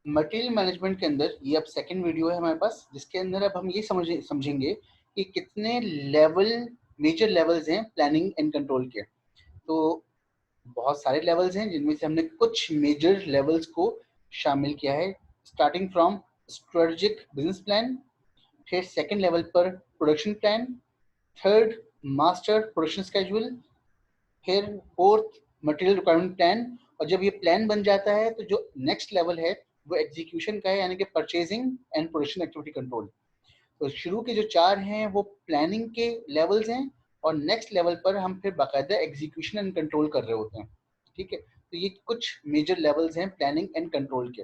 Material management के अंदर ये अब सेकंड वीडियो है हमारे पास, जिसके अंदर अब हम ये समझेंगे कि कितने लेवल, मेजर लेवल्स हैं प्लानिंग एंड कंट्रोल के। तो बहुत सारे लेवल्स हैं जिनमें से हमने कुछ मेजर लेवल्स को शामिल किया है, starting from strategic business plan, फिर सेकंड लेवल पर production plan, third master production schedule, फिर फोर्थ मटेरियल रिक्वायरमेंट प्लान। और जब ये प्लान बन जाता है तो जो नेक्स्ट लेवल है वो एग्जीक्यूशन का है, यानी कि purchasing and production activity control. तो शुरू के जो चार हैं वो प्लानिंग के लेवल्स हैं, और नेक्स्ट लेवल पर हम फिर बाकायदा एग्जीक्यूशन एंड कंट्रोल कर रहे होते हैं। ठीक है, तो ये कुछ मेजर लेवल्स हैं प्लानिंग एंड कंट्रोल के।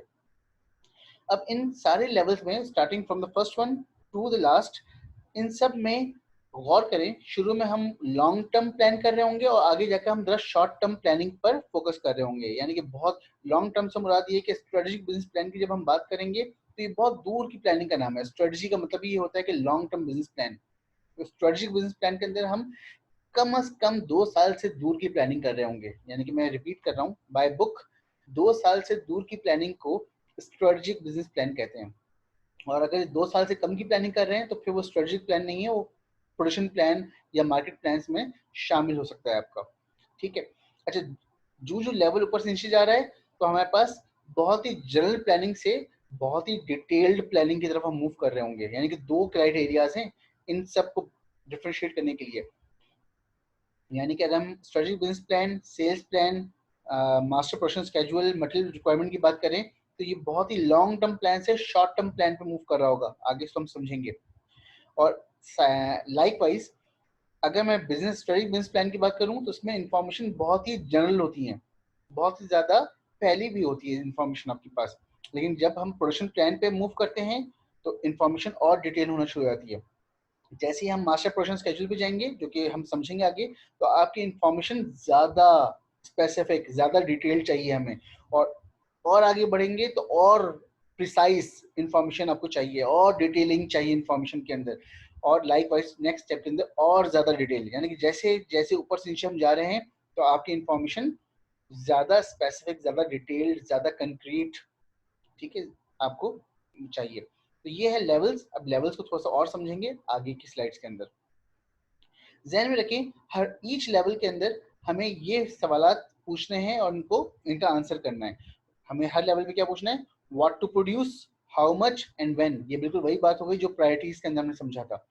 अब इन सारे लेवल्स में starting from the first one to the last, इन सब में गौर करें, शुरू में हम लॉन्ग टर्म प्लान कर रहे होंगे और आगे जाकर हम जरा शॉर्ट टर्म प्लानिंग पर फोकस कर रहे होंगे। यानी कि बहुत लॉन्ग टर्म से मुराद ये कि स्ट्रेटेजिक बिजनेस प्लान की जब हम बात करेंगे तो ये बहुत दूर की प्लानिंग का नाम है। स्ट्रेटेजी का मतलब ये होता है कि लॉन्ग टर्म बिजनेस प्लान। तो स्ट्रेटेजिक बिजनेस प्लान के अंदर हम कम से कम 2 साल से दूर की प्लानिंग कर रहे होंगे। यानी कि मैं रिपीट कर रहा हूँ, बाय बुक 2 साल से दूर की प्लानिंग को स्ट्रेटेजिक बिजनेस प्लान कहते हैं। और अगर 2 साल से कम की प्लानिंग कर रहे हैं तो फिर वो स्ट्रेटेजिक प्लान नहीं है, वो प्रोडक्शन प्लान या मार्केट प्लान में शामिल हो सकता है आपका। ठीक है। अच्छा, जो जो लेवल ऊपर से नीचे जा रहा है तो हमारे पास बहुत ही जनरल प्लानिंग से बहुत ही डिटेल्ड प्लानिंग की तरफ हम मूव कर रहे होंगे। यानी कि 2 क्राइटेरियाज हैं इन सबको डिफ्रेंशिएट करने के लिए। यानी कि अगर हम strategic business plan, sales plan, master production schedule, material requirement की बात करें तो ये बहुत ही लॉन्ग टर्म प्लान से शॉर्ट टर्म प्लान पे मूव कर रहा होगा, आगे इसको हम समझेंगे। और लाइकवाइज अगर मैं बिजनेस स्ट्रेटेजिक बिजनेस प्लान की बात करूं तो उसमें इंफॉर्मेशन बहुत ही जनरल होती है, बहुत ही ज्यादा फैली भी होती है इंफॉर्मेशन आपके पास। लेकिन जब हम प्रोडक्शन प्लान पे मूव करते हैं तो इंफॉर्मेशन और डिटेल होना शुरू हो जाती है। जैसे ही हम मास्टर प्रोडक्शन स्केड्यूल पे जाएंगे, जो कि हम समझेंगे आगे, तो आपकी इंफॉर्मेशन ज्यादा स्पेसिफिक, ज्यादा डिटेल चाहिए हमें। और आगे बढ़ेंगे तो और प्रिसाइज इंफॉर्मेशन आपको चाहिए, और डिटेलिंग चाहिए इंफॉर्मेशन के अंदर। और लाइक वाइज नेक्स्ट स्टेप के अंदर और ज्यादा डिटेल, यानी कि जैसे जैसे ऊपर से नीचे हम जा रहे हैं तो आपकी इंफॉर्मेशन ज्यादा स्पेसिफिक, ज्यादा डिटेल्ड, ज्यादा कंक्रीट, ठीक है, आपको चाहिए। तो ये है लेवल्स। अब लेवल्स को थोड़ा सा और समझेंगे आगे की स्लाइड्स के अंदर। ध्यान में रखें, हर ईच लेवल के अंदर हमें ये सवालात पूछने हैं और इनको इनका आंसर करना है। हमें हर लेवल पे क्या पूछना है? What to produce, how much and when. ये बिल्कुल वही बात हो गई जो प्रायोरिटीज के अंदर हमने समझा था।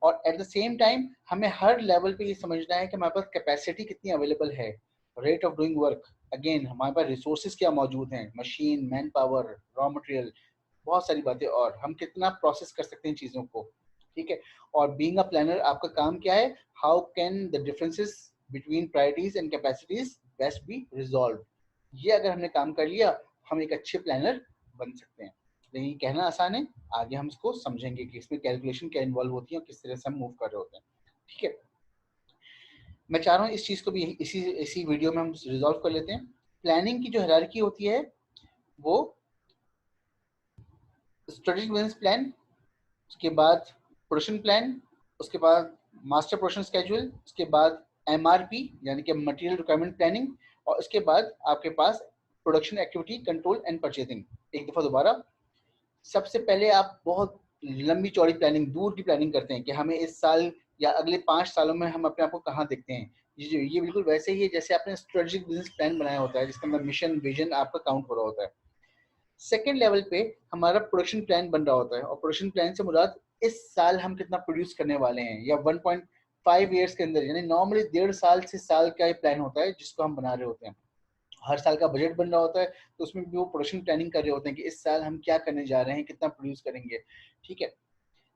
और एट द सेम टाइम हमें हर लेवल पे ये समझना है कि हमारे पास कैपेसिटी कितनी अवेलेबल है, rate of doing work, again हमारे पास रिसोर्सेज क्या मौजूद हैं, machine, man power, raw material, बहुत सारी बातें, और हम कितना प्रोसेस कर सकते हैं चीज़ों को। ठीक है। और बीइंग अ प्लानर आपका काम क्या है? How can the differences between priorities and capacities best be resolve. ये अगर हमने काम कर लिया, हम एक अच्छे प्लानर बन सकते हैं। लेकिन ये कहना आसान है, आगे हम इसको समझेंगे कि इसमें कैलकुलेशन क्या इन्वॉल्व होती है और किस तरह से हम मूव कर रहे होते हैं। ठीक है, मैं चाह रहा हूँ इस चीज को भी इसी इसी वीडियो में हम रिजॉल्व कर लेते हैं। प्लानिंग की जो हायरार्की होती है वो स्ट्रेटेजिक बिजनेस प्लान, उसके बाद प्रोडक्शन प्लान, उसके बाद मास्टर प्रोडक्शन स्केड्यूल, उसके बाद एमआरपी यानी कि मटेरियल रिक्वायरमेंट प्लानिंग, और उसके बाद आपके पास production activity control and purchasing. एक दफा दोबारा, सबसे पहले आप बहुत लंबी चौड़ी प्लानिंग, दूर की प्लानिंग करते हैं कि हमें इस साल या अगले 5 सालों में हम अपने आप को कहाँ देखते हैं। ये बिल्कुल वैसे ही है जैसे आपने स्ट्रेटेजिक बिजनेस प्लान बनाया होता है जिसके अंदर मिशन, विजन आपका काउंट हो रहा होता है। सेकेंड लेवल पे हमारा प्रोडक्शन प्लान बन रहा होता है, और प्रोडक्शन प्लान से मुराद इस साल हम कितना प्रोड्यूस करने वाले हैं, या 1.5 ईयर्स के अंदर, यानी नॉर्मली 1.5 साल से साल का ही प्लान होता है जिसको हम बना रहे होते हैं। हर साल का बजट बन रहा होता है, तो उसमें भी वो प्रोडक्शन प्लानिंग कर रहे होते हैं कि इस साल हम क्या करने जा रहे हैं, कितना प्रोड्यूस करेंगे। ठीक है।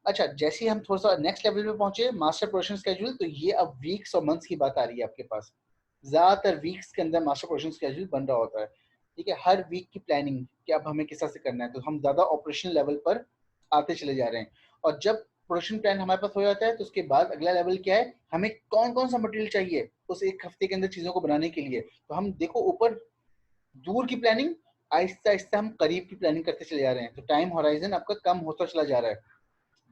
अच्छा, जैसे ही हम थोड़ा सा नेक्स्ट लेवल पे पहुंचे, मास्टर प्रोडक्शन स्केड्यूल, तो ये अब वीक्स और मंथ्स की बात आ रही है आपके पास। ज्यादातर वीक्स के अंदर मास्टर प्रोडक्शन स्केड्यूल बन रहा होता है। ठीक है, हर वीक की प्लानिंग कि अब हमें किस तरह से करना है, तो हम ज्यादा ऑपरेशनल लेवल पर आते चले जा रहे हैं। और जब प्रोडक्शन प्लान हमारे पास हो जाता है तो उसके बाद अगला लेवल क्या है, हमें कौन कौन सा मटेरियल चाहिए उस एक हफ्ते के अंदर चीजों को बनाने के लिए। तो हम देखो, ऊपर दूर की प्लानिंग, आहिस्ता आहिस्ता हम करीब की प्लानिंग करते चले जा रहे हैं, तो टाइम होराइजन आपका कम होता चला जा रहा है,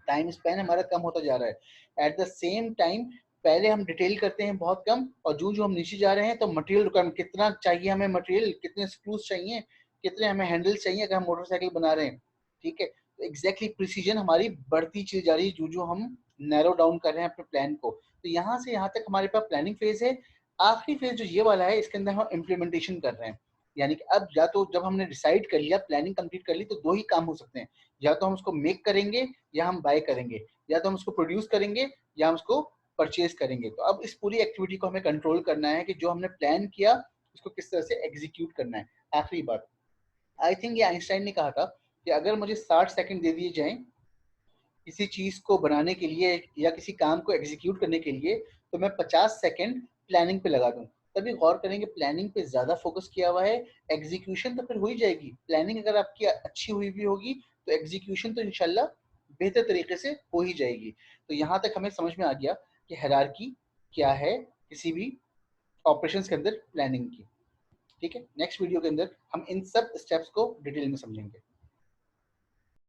टाइम स्पैन हमारा कम होता जा रहा है। एट द सेम टाइम पहले हम डिटेल करते हैं बहुत कम, और जो जो हम नीचे जा रहे हैं तो मटेरियल रिक्वायरमेंट कितना चाहिए, हमें मटेरियल कितने स्क्रूज चाहिए, कितने हमें हैंडल चाहिए अगर हम मोटरसाइकिल बना रहे हैं, ठीक है। तो एग्जैक्टली प्रिसीजन हमारी बढ़ती चली जा रही है जो जो हम नैरो डाउन कर रहे हैं अपने प्लान को। तो यहाँ से यहाँ तक हमारे पास प्लानिंग फेज है। आखिरी फेज जो ये वाला है इसके अंदर हम इम्प्लीमेंटेशन कर रहे हैं। यानी कि अब या तो जब हमने डिसाइड कर लिया, प्लानिंग कंप्लीट कर ली, तो दो ही काम हो सकते हैं, या तो हम उसको मेक करेंगे या हम बाय करेंगे, या तो हम उसको प्रोड्यूस करेंगे या हम उसको परचेज करेंगे। तो अब इस पूरी एक्टिविटी को हमें कंट्रोल करना है कि जो हमने प्लान किया उसको किस तरह से एग्जीक्यूट करना है। आखिरी बात, आई थिंक ये आइंस्टाइन ने कहा था कि अगर मुझे 60 सेकंड दे दिए जाएं किसी चीज को बनाने के लिए या किसी काम को एग्जीक्यूट करने के लिए, तो मैं 50 सेकंड प्लानिंग पे लगा दूं। तभी गौर करेंगे प्लानिंग पे ज्यादा फोकस किया हुआ है, एग्जीक्यूशन तो फिर हो ही जाएगी। प्लानिंग अगर आपकी अच्छी हुई भी होगी तो एग्जीक्यूशन तो इंशाल्लाह बेहतर तरीके से हो ही जाएगी। तो यहाँ तक हमें समझ में आ गया कि हायरार्की क्या है किसी भी ऑपरेशंस के अंदर प्लानिंग की। ठीक है, नेक्स्ट वीडियो के अंदर हम इन सब स्टेप्स को डिटेल में समझेंगे।